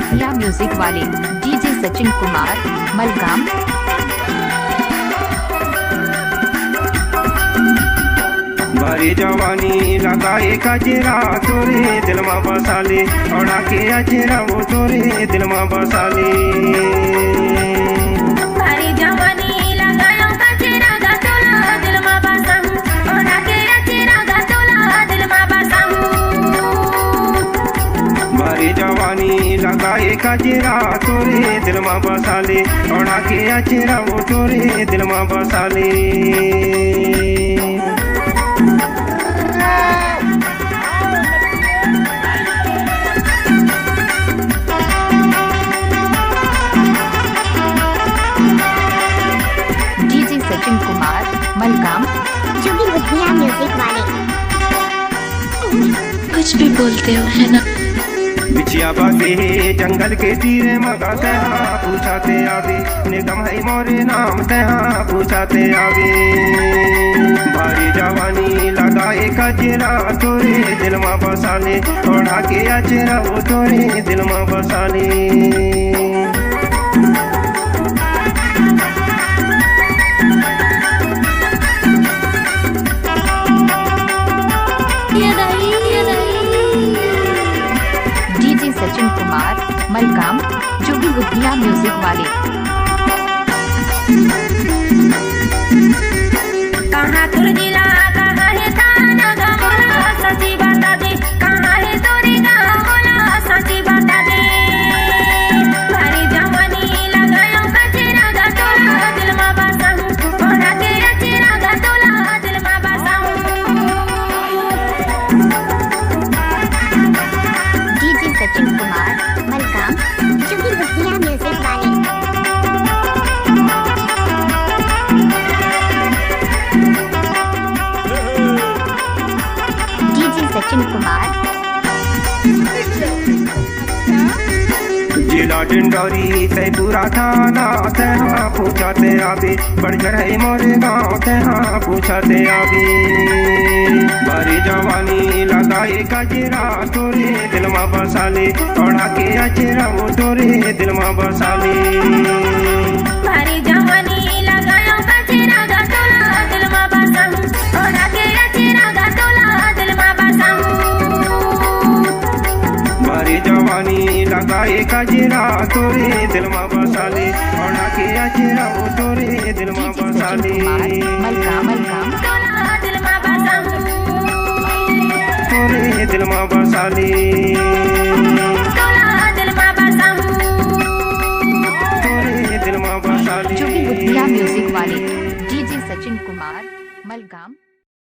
बुधिया म्यूजिक वाले डीजे सचिन कुमार मलगाम। बारी जवानी लगाए कचरा तोरे दिल में बसाले औड़ा के अचरा वो तोरे दिल में बसाले। बारी जवानी लगायो कचरा गा तोला दिल में बसाहू औड़ा के अचरा गा तोला दिल में बसाहू। बारी जवानी लगाए कचरा तोरे दिल में बसाले औड़ा के अचरा वो तोरे दिल में बसाले। सचिन कुमार मलगाम। जो भी बुधिया म्यूजिक वाले कुछ भी बोलते हो है ना। बिछिया बाते जंगल के तीरे मगा तहा पूछाते आवे निगम है मोरे नाम तहा पूछाते आवे। भारी जवानी लगाए कचरा तोरे दिल में बसाले ओढ़ा के अचरा वो तोरे दिल में बसाले। डीजे सचिन कुमार मलगाम। जो भी बुधिया म्यूजिक वाले कहाँ तुर जिला कहाँ है थाना गा बोला सच्ची बता दे कहाँ है तोरे गाँव बोला सच्ची बता दे। भारी जवानी लगायो कचरा गा तोला दिल में बसाहू औड़ा के अचरा गा तोला दिल में बसाहू। डीजे सचिन कुमार मलगाम। जो भी बुधिया म्यूजिक वाले डीजे सचिन कुमार। जिला डिंडौरी से पूरा थाना तहा पूछाते आवे बढ़कर है मोरे गाँव तहा पूछाते आवे। बारी जवानी लगाए कचरा तोरे दिल में बसाले औड़ा के अचरा वो तोरे दिल में बसाले। भारी जवानी लगायो कचरा गा तोला दिल में बसाहू औड़ा के अचरा गा तोला दिल में बसाहू। बारी जवानी लगाए कचरा तोरे दिल में बसाले औड़ा के अचरा वो तोरे दिल में बसाले। मलगाम तोला दिल में बसाहू तोरे दिल में बसाले। तोला दिल में बसाहू तोरे दिल में बसाले। जो भी बुधिया म्यूजिक वाले डीजे सचिन कुमार मलगाम।